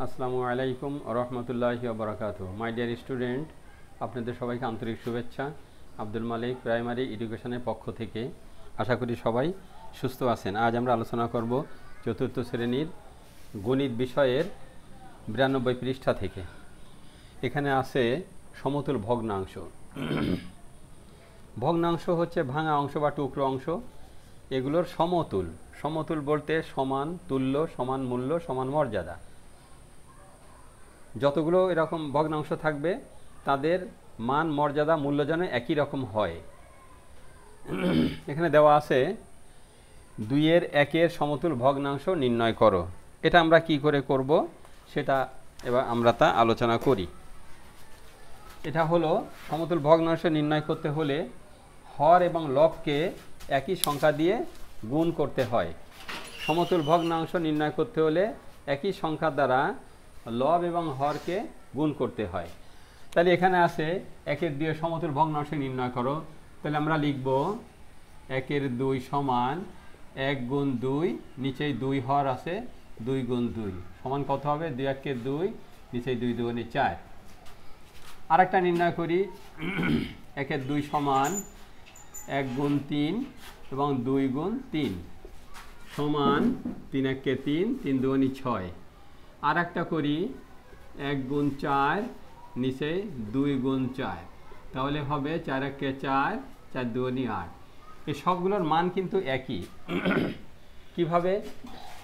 আসসালামু আলাইকুম রহমতুল্লাহি ওয়া বারাকাতুহু। মাই ডিয়ার স্টুডেন্ট, আপনাদের সবাইকে আন্তরিক শুভেচ্ছা। আব্দুল মালিক প্রাইমারি এডুকেশনের পক্ষ থেকে। আশা করি সবাই সুস্থ আছেন। আজ আমরা আলোচনা করব চতুর্থ শ্রেণীর গণিত বিষয়ের 92 পৃষ্ঠা থেকে। এখানে আছে সমতুল ভগ্নাংশ। ভগ্নাংশ হচ্ছে ভাঙা অংশ বা টুকরো অংশ। এগুলোর সমতুল। সমতুল বলতে সমান, তুল্য, সমান মূল্য, সমান মর্যাদা। যতগুলো এরকম ভগ্নাংশ থাকবে তাদের মান, মর্যাদা, মূল্য যেন একই রকম হয়। এখানে দেওয়া আছে 2/1 সমতুল ভগ্নাংশ নির্ণয় করো। এটা আমরা কি করে করব সেটা এবার আমরা তা আলোচনা করি। এটা হলো সমতুল ভগ্নাংশ নির্ণয় করতে হলে হর এবং লবকে একই সংখ্যা দিয়ে গুণ করতে হয়। সমতুল ভগ্নাংশ নির্ণয় করতে হলে একই সংখ্যা দ্বারা লব এবং হরকে গুণ করতে হয়। তাহলে এখানে আছে 1/2 সমতুল ভগ্নাংশ নির্ণয় করো। তাহলে আমরা লিখব 1/2 সমান 1 গুণ 2, নিচেই 2 হর আছে, 2 গুণ 2 সমান কত হবে? 2/2, নিচেই 2 2 4। আরেকটা নির্ণয় করি। 1/2 সমান 1 গুণ 3 এবং 2 গুণ 3 সমান 3/3, 3 2 6। আর একটা করি 1 গুণ 4, নিচে 2 গুণ 4, তাহলে হবে 4/4, 4 2 8। এই সবগুলোর মান কিন্তু একই। কিভাবে?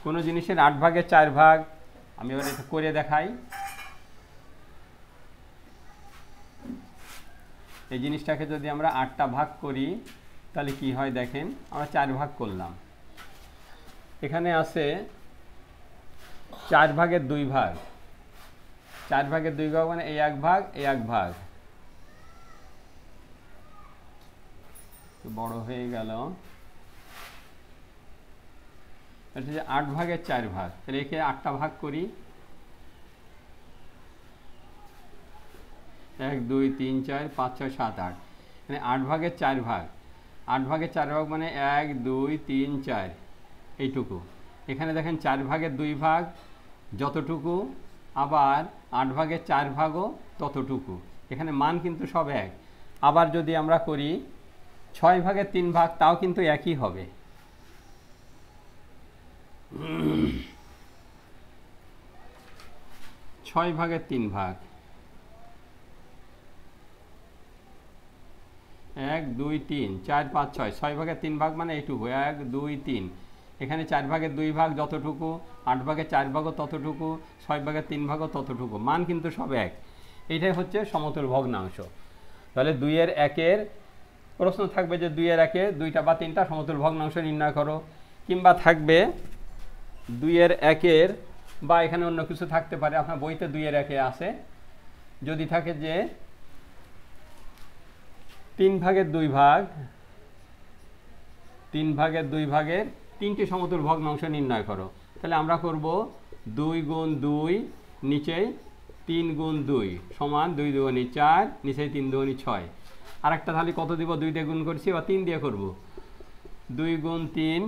কোনো জিনিসের 8 ভাগের 4 ভাগ, আমি এবার এটা করে দেখাই। এই জিনিসটাকে যদি আমরা 8টা ভাগ করি তাহলে কি হয় দেখেন। আমরা 4 ভাগ করলাম। এখানে আছে 4 ভাগের 2 ভাগ। 4 ভাগের 2 ভাগ মানে এই 1 ভাগ, এই 1 ভাগ। বড় হয়ে গেল। এটা যে 8 ভাগের 4 ভাগ। তাহলে একে 8টা ভাগ করি। 1 2 3 4 5 6 7 8। মানে 8 ভাগের 4 ভাগ। 8 ভাগের 4 ভাগ মানে 1 2 3 4 এইটুকু। এখানে দেখেন 4 ভাগের 2 ভাগ যতটুকু, আবার 8 ভাগের 4 ভাগও ততটুকু। এখানে মান কিন্তু সব এক। আবার যদি আমরা করি 6 ভাগের 3 ভাগ, তাও কিন্তু একই হবে। 6 ভাগের 3 ভাগ 1 2 3 4 5 6। 6 ভাগের 3 ভাগ মানে এইটুকু, 1 2 3। এখানে 4 ভাগের 2 ভাগ যতটুকু, 8 ভাগের 4 ভাগও ততটুকু, 6 ভাগের 3 ভাগও ততটুকু। মান কিন্তু সব এক। এইটাই হচ্ছে সমতুল ভগ্নাংশ। তাহলে 2/1 প্রশ্ন থাকবে যে 2/1 2টা বা 3টা সমতুল ভগ্নাংশ নির্ণয় করো। কিংবা থাকবে 2/1 বা এখানে অন্য কিছু থাকতে পারে। আপনার বইতে 2/1 আছে। যদি থাকে যে 3 ভাগের 2 ভাগ, 3 ভাগের 2 ভাগের 3টি সমতুল ভগ্নাংশ নির্ণয় করো। তাহলে আমরা করব 2 গুণ 2, নিচে 3 গুণ 2 সমান 2 2 4, নিচে 3 2 6। আর একটা তাহলে কত দিব? 2 দিয়ে গুণ করছি বা 3 দিয়ে করব। 2 গুণ 3,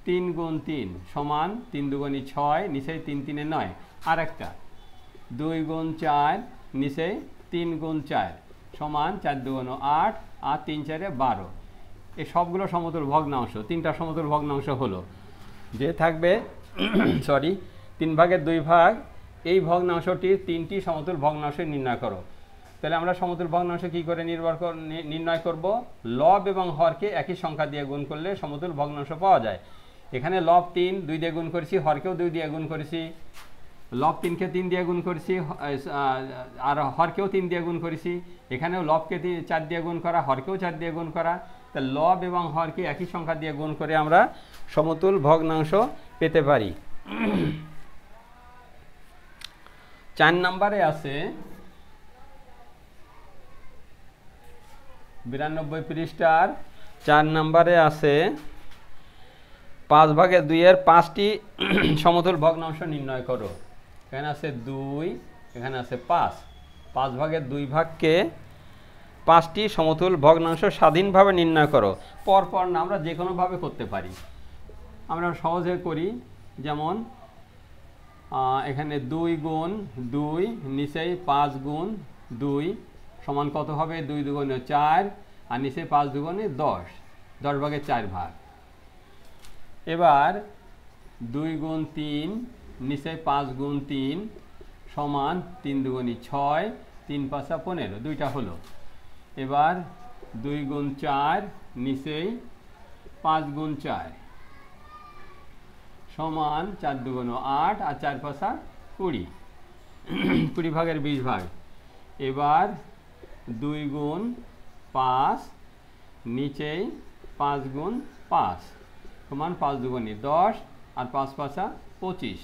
3 গুণ 3 সমান 3 2 6, নিচে 3 3 9। আর একটা 2 গুণ 4, নিচে 3 গুণ 4 সমান 4 2 8, আর 3 4 12। এই সবগুলো সমতুল ভগ্নাংশ। 3টা সমতুল ভগ্নাংশ হলো যে থাকবে 3 ভাগের 2 ভাগ। এই ভগ্নাংশটির 3টি সমতুল ভগ্নাংশ নির্ণয় করো। তাহলে আমরা সমতুল ভগ্নাংশ কী করে নির্ণয় করব? লব এবং হরকে একই সংখ্যা দিয়ে গুণ করলে সমতুল ভগ্নাংশ পাওয়া যায়। এখানে লব 3 2 দিয়ে গুণ করেছি, হরকেও 2 দিয়ে গুণ করেছি। লব 3কে 3 দিয়ে গুণ করেছি, আর হরকেও 3 দিয়ে গুণ করেছি। এখানেও লবকে 4 দিয়ে গুণ করা, হরকেও 4 দিয়ে গুণ করা। তা লব এবং হরকে একই সংখ্যা দিয়ে গুণ করে আমরা সমতুল ভগ্নাংশ পেতে পারি। 4 নম্বরে আছে 92 পৃষ্ঠার 4 নম্বরে আছে 5 ভাগের 2 5টি সমতুল ভগ্নাংশ নির্ণয় করো। এখানে আছে 2, এখানে আছে 5। 5 ভাগের 2 ভাগকে 5টি সমতুল ভগ্নাংশ স্বাধীনভাবে নির্ণয় করো। পরপর না, আমরা যে কোনোভাবে করতে পারি। আমরা সহজে করি। যেমন এখানে 2 গুণ 2 নিচেই 5 গুণ 2 সমান কত হবে? 2 দুগুণে 4 আর নিচে 5 দুগুণে 10, 10 ভাগে 4 ভাগ। এবার 2 গুণ 3 নিচে 5 গুণ 3 সমান 3 দুগুণে 6, 3 পাঁচা 15, দুইটা হলো। এবার 2 গুণ 4 নিচেই 5 গুণ 4 সমান 4 দুগুণে 8 আর 4 পাঁচা 20, 20 ভাগের 20 ভাগ। এবার 2 গুণ 5 নিচেই 5 গুণ 5 সমান 5 দুগুণে 10 আর 5 পাঁচা 25,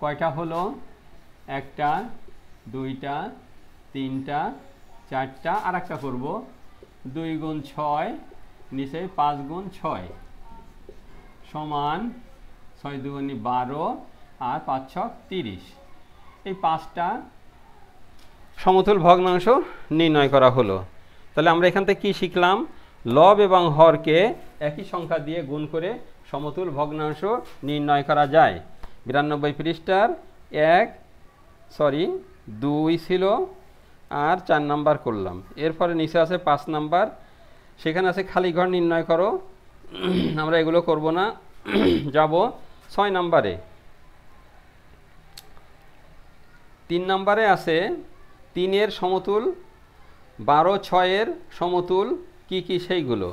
কয়টা হলো? একটা, দুইটা, তিনটা, চারটা, আর একটা করব। 2 গুণ 6 নিচে 5 গুণ 6 সমান 6 দুগুণে 12 আর 5 ছক 30। এই 5টা সমতুল ভগ্নাংশ নির্ণয় করা হলো। তাহলে আমরা এখান থেকে কি শিখলাম? লব এবং হরকে একই সংখ্যা দিয়ে গুণ করে সমতুল ভগ্নাংশ নির্ণয় করা যায়। 92 পৃষ্ঠার 2 ছিল আর 4 নাম্বার করলাম। এরপরে নিচে আছে 5 নাম্বার, সেখানে আছে খালি ঘর নির্ণয় করো। আমরা এগুলো করব না, যাব 6 নাম্বারে। 3 নাম্বারে আছে 3-এর সমতুল, 12, 6-এর সমতুল কি কি সেইগুলো।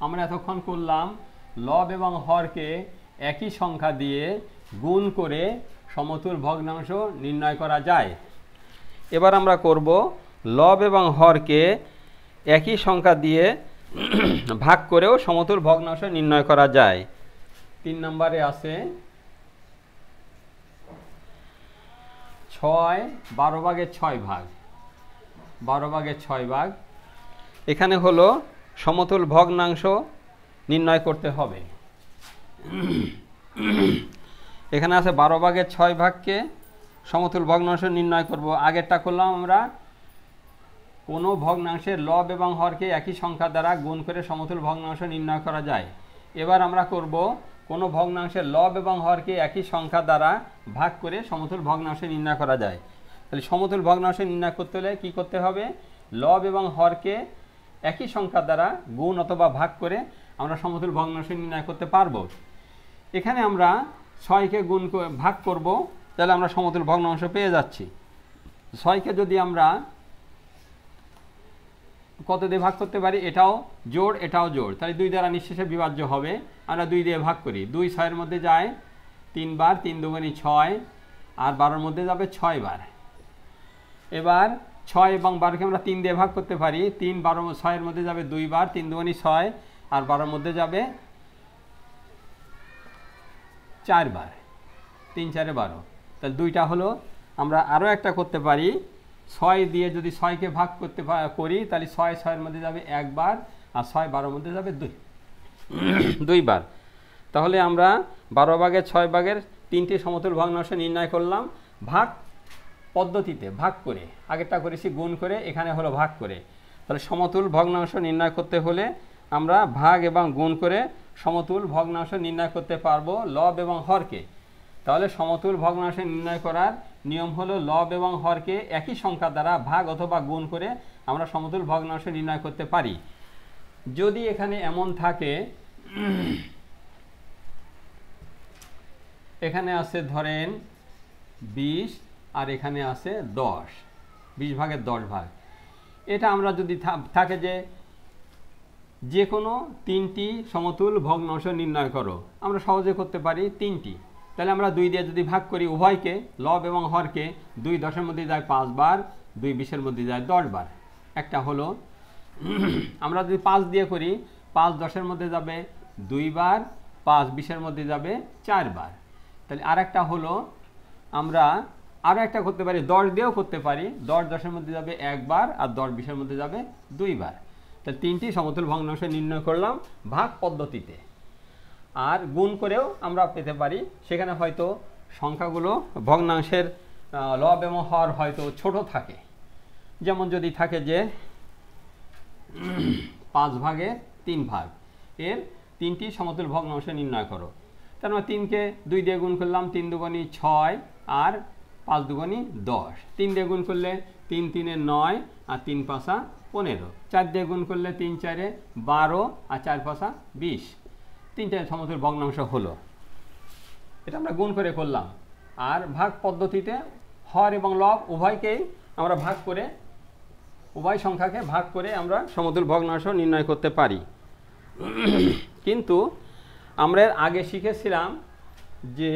আমরা এতক্ষণ করলাম লব এবং হরকে একই সংখ্যা দিয়ে গুণ করে সমতুল ভগ্নাংশ নির্ণয় করা যায়। এবার আমরা করব লব এবং হরকে একই সংখ্যা দিয়ে ভাগ করেও সমতুল ভগ্নাংশ নির্ণয় করা যায়। 3 নম্বরে আছে 6 12 ভাগে 6 ভাগ, 12 ভাগে 6 ভাগ। এখানে হলো সমতুল ভগ্নাংশ নির্ণয় করতে হবে। এখানে আছে 12 ভাগের 6 ভাগকে সমতুল ভগ্নাংশ নির্ণয় করব। আগেরটা করলাম আমরা কোনো ভগ্নাংশের লব এবং হরকে একই সংখ্যা দ্বারা গুণ করে সমতুল ভগ্নাংশ নির্ণয় করা যায়। এবার আমরা করব কোনো ভগ্নাংশের লব এবং হরকে একই সংখ্যা দ্বারা ভাগ করে সমতুল ভগ্নাংশ নির্ণয় করা যায়। তাহলে সমতুল ভগ্নাংশ নির্ণয় করতে হলে কী করতে হবে? লব এবং হরকে একই সংখ্যা দ্বারা গুণ অথবা ভাগ করে আমরা সমতুল ভগ্নাংশ নির্ণয় করতে পারবো। এখানে আমরা 6কে গুণ ভাগ করব, তাহলে আমরা সমতুল ভগ্নাংশ পেয়ে যাচ্ছি। 6কে যদি আমরা কত দিয়ে ভাগ করতে পারি? এটাও জোড় এটাও জোড়, তাহলে 2 দ্বারা নিঃশেষে বিভাজ্য হবে। আমরা 2 দিয়ে ভাগ করি, 2 6-এর মধ্যে যায় 3 বার, 3 দুগুণে 6 আর 12-এর মধ্যে যাবে 6 বার। এবার 6 এবং 12কে আমরা 3 দিয়ে ভাগ করতে পারি, 3 12 6-এর মধ্যে যাবে 2 বার, 3 দুগুণে 6 আর 12-এর মধ্যে যাবে 4 বার, 3 4-এ 12। তাহলে 2টা হলো। আমরা আরও একটা করতে পারি, 6 দিয়ে যদি 6কে ভাগ করতে করি তাহলে 6 6-এর মধ্যে যাবে 1 বার আর 6 12-এর মধ্যে যাবে 2 বার। তাহলে আমরা 12 ভাগের 6 ভাগের 3টি সমতুল ভগ্নাংশ নির্ণয় করলাম ভাগ পদ্ধতিতে, ভাগ করে। আগেরটা করেছি গুণ করে, এখানে হলো ভাগ করে। তাহলে সমতুল ভগ্নাংশ নির্ণয় করতে হলে আমরা ভাগ এবং গুণ করে সমতুল ভগ্নাংশ নির্ণয় করতে পারবো লব এবং হরকে। তাহলে সমতুল ভগ্নাংশ নির্ণয় করার নিয়ম হলো লব এবং হরকে একই সংখ্যা দ্বারা ভাগ অথবা গুণ করে আমরা সমতুল ভগ্নাংশ নির্ণয় করতে পারি। যদি এখানে এমন থাকে, এখানে আছে ধরেন 20 আর এখানে আছে 10, 20 ভাগের 10 ভাগ। এটা আমরা যদি থাকে যে কোনো 3টি সমতুল ভগ্নাংশ নির্ণয় করো, আমরা সহজে করতে পারি 3টি। তাহলে আমরা 2 দিয়ে যদি ভাগ করি উভয়কে, লব এবং হরকে, 2 10-এর মধ্যে যায় 5 বার, 2 20-এর মধ্যে যায় 10 বার, একটা হলো। আমরা যদি 5 দিয়ে করি, 5 10-এর মধ্যে যাবে 2 বার, 5 20-এর মধ্যে যাবে 4 বার। তাহলে আরেকটা হলো, আমরা আরও একটা করতে পারি, 10 দিয়েও করতে পারি, 10 10-এর মধ্যে যাবে 1 বার আর 10 20-এর মধ্যে যাবে 2 বার। তাহলে 3টি সমতুল ভগ্নাংশ নির্ণয় করলাম ভাগ পদ্ধতিতে। আর গুণ করেও আমরা পেতে পারি, সেখানে হয়তো সংখ্যাগুলো ভগ্নাংশের লব এবং হর হয়তো ছোট থাকে। যেমন যদি থাকে যে 5 ভাগে 3 ভাগ, এর 3টি সমতুল ভগ্নাংশ নির্ণয় করো। তার মানে 3কে 2 দিয়ে গুণ করলাম, 3 দুগুণী 6 আর 5 দুগুণী 10। 3 দিয়ে গুণ করলে 3 3 9 আর 3 5 15। 4 দিয়ে গুণ করলে 3 4 12 আর 4 5 20। 3টে সমতুল ভগ্নাংশ হলো। এটা আমরা গুণ করে করলাম। আর ভাগ পদ্ধতিতে হর এবং লব উভয়কেই আমরা ভাগ করে, উভয় সংখ্যাকে ভাগ করে আমরা সমতুল ভগ্নাংশ নির্ণয় করতে পারি। কিন্তু আমরা আগে শিখেছিলাম যে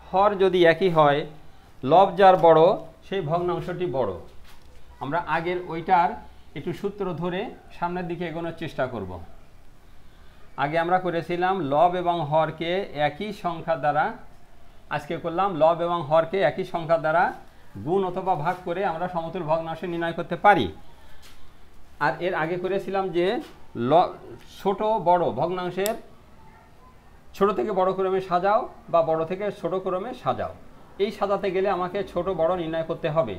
হর যদি একই হয়, লব যার বড় সেই ভগ্নাংশটি বড়। আমরা আগের ওইটার একটু সূত্র ধরে সামনের দিকে এগোনোর চেষ্টা করব। আগে আমরা করেছিলাম লব এবং হরকে একই সংখ্যা দ্বারা, আজকে করলাম লব এবং হরকে একই সংখ্যা দ্বারা গুণ অথবা ভাগ করে আমরা সমতুল ভগ্নাংশ নির্ণয় করতে পারি। আর এর আগে করেছিলাম যে ছোট বড় ভগ্নাংশের ছোট থেকে বড় ক্রমে সাজাও বা বড় থেকে ছোট ক্রমে সাজাও। এই সাজাতে গেলে আমাকে ছোট বড় নির্ণয় করতে হবে।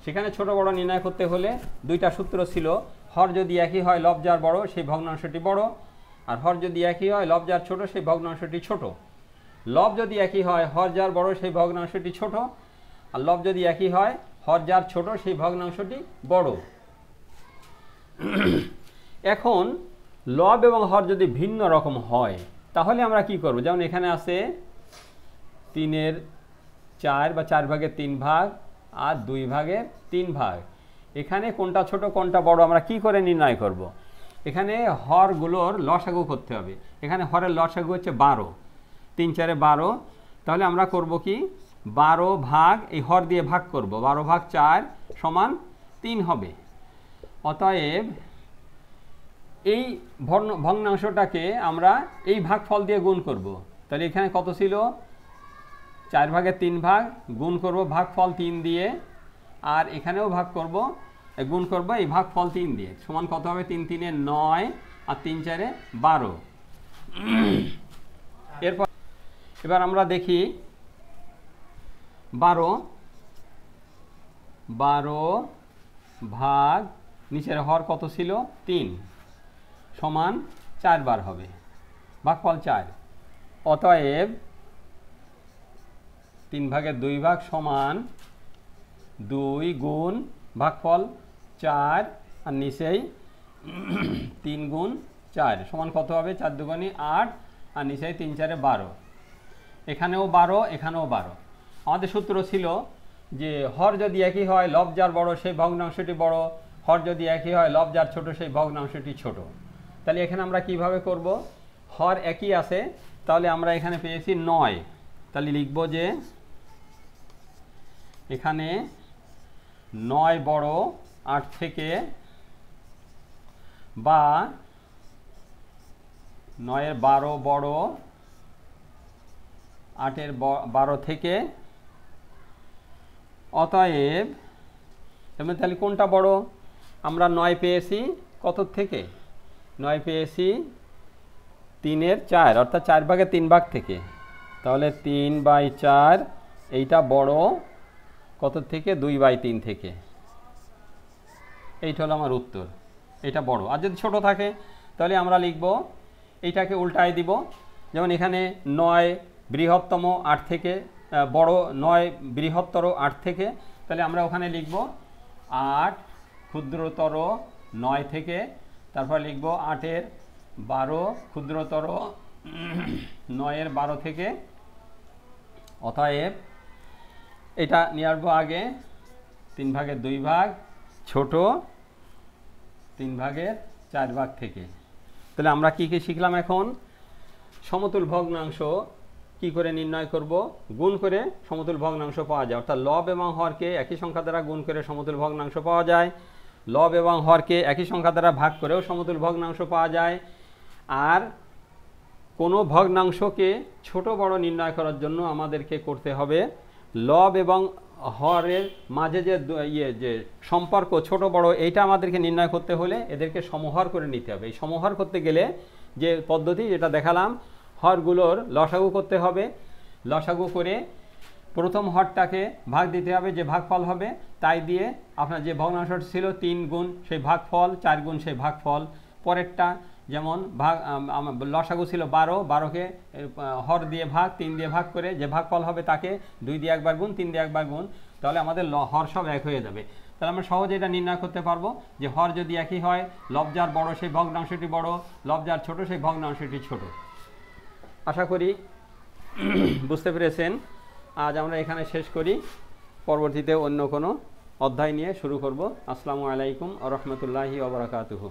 সেখানে ছোট বড় নির্ণয় করতে হলে দুইটা সূত্র ছিল। হর যদি একই হয়, লব যার বড় সেই ভগ্নাংশটি বড়, আর হর যদি একই হয়, লব যার ছোট সেই ভগ্নাংশটি ছোট। লব যদি একই হয়, হর যার বড় সেই ভগ্নাংশটি ছোট, আর লব যদি একই হয়, হর যার ছোট সেই ভগ্নাংশটি বড়। এখন লব এবং হর যদি ভিন্ন রকম হয় তাহলে আমরা কি করব? যেমন এখানে আছে 3 4 বা 4 ভাগের 3 ভাগ আর 2 ভাগের 3 ভাগ। এখানে কোনটা ছোট কোনটা বড় আমরা কি করে নির্ণয় করব? এখানে হরগুলোর লসাগু করতে হবে। এখানে হরের লসাগু হচ্ছে 12, 3 4 12। তাহলে আমরা করব কি, 12 ভাগ এই হর দিয়ে ভাগ করব, 12 ভাগ 4 সমান 3 হবে। অতএব এই ভগ্নাংশটাকে আমরা এই ভাগফল দিয়ে গুণ করব। তাহলে এখানে কত ছিল? 4 ভাগের 3 ভাগ গুণ করব ভাগফল 3 দিয়ে, আর এখানেও ভাগ করব, গুণ করব এই ভাগফল 3 দিয়ে। সমান কত হবে? 3 3 9 আর 3 4 12। এরপর এবার আমরা দেখি 12 ভাগ নিচের হর কত ছিল? 3 সমান 4 বার হবে, ভাগফল 4। অতএব 3 ভাগের 2 ভাগ সমান 2 গুণ ভাগফল 4 আর নিচেই 3 গুণ 4 সমান কত হবে? 4 দুগুণী 8 আর নিচেই 3 4 12। এখানেও 12, এখানেও 12। আমাদের সূত্র ছিল যে হর যদি একই হয়, লব যার বড় সেই ভগ্নাংশটি বড়, হর যদি একই হয়, লব যার ছোট সেই ভগ্নাংশটি ছোট। তাহলে এখানে আমরা কিভাবে করব? হর একই আছে, তাহলে আমরা এখানে পেয়েছি 9। তাহলে লিখব যে এখানে 9 বড় 8 থেকে, বা 9 12 বড় 8 12 থেকে। অতএব তাহলে কোনটা বড়? আমরা 9 পেয়েছি কত থেকে? 9 পেয়েছি 3 4, অর্থাৎ 4 ভাগের 3 ভাগ থেকে। তাহলে 3/4 এইটা বড় কত থেকে? 2/3 থেকে। এইটা হলো আমার উত্তর, এটা বড়। আর যদি ছোট থাকে তাহলে আমরা লিখব, এইটাকে উল্টায় দিব। যেমন এখানে 9 বৃহত্তম 8 থেকে, বড় 9 বৃহত্তর 8 থেকে। তাহলে আমরা ওখানে লিখব 8 ক্ষুদ্রতর 9 থেকে। তারপর লিখব 8 12 ক্ষুদ্রতর 9 12 থেকে। অতএব এটা নিয়ে আসবো আগে 3 ভাগের 2 ভাগ ছোট 3 ভাগের 4 ভাগ থেকে। তাহলে আমরা কি কি শিখলাম? এখন সমতুল ভগ্নাংশ কি করে নির্ণয় করব? গুণ করে সমতুল ভগ্নাংশ পাওয়া যায়। অর্থাৎ লব এবং হরকে একই সংখ্যা দ্বারা গুণ করে সমতুল ভগ্নাংশ পাওয়া যায়। লব এবং হরকে একই সংখ্যা দ্বারা ভাগ করেও সমতুল ভগ্নাংশ পাওয়া যায়। আর কোনো ভগ্নাংশকে ছোট বড় নির্ণয় করার জন্য আমাদেরকে করতে হবে লব এবং হরের মাঝে যে সম্পর্ক ছোট বড়, এইটা আমাদেরকে নির্ণয় করতে হলে এদেরকে সমহর করে নিতে হবে। এই সমহর করতে গেলে যে পদ্ধতি যেটা দেখালাম, হরগুলোর লসাগু করতে হবে। লসাগু করে প্রথম হরটাকে ভাগ দিতে হবে, যে ভাগফল হবে তাই দিয়ে আপনার যে ভগ্নাংশটা ছিল 3 গুণ সেই ভাগফল, 4 গুণ সেই ভাগফল। পরেরটা যেমন ভাগ লসাগু ছিল 12, 12কে হর দিয়ে ভাগ, 3 দিয়ে ভাগ করে যে ভাগফল হবে তাকে 2 দিয়ে একবার গুণ, 3 দিয়ে একবার গুণ, তাহলে আমাদের হর সব এক হয়ে যাবে। তাহলে আমরা সহজে এটা নির্ণয় করতে পারবো যে হর যদি একই হয়, লব-যার বড় সেই ভগ্নাংশটি বড়, লব-যার ছোট সেই ভগ্নাংশটি ছোট। আশা করি বুঝতে পেরেছেন। আজ আমরা এখানে শেষ করি, পরবর্তীতে অন্য কোনো অধ্যায় নিয়ে শুরু করব। আসসালামু আলাইকুম ওয়া রাহমাতুল্লাহি ওয়া বারাকাতুহু।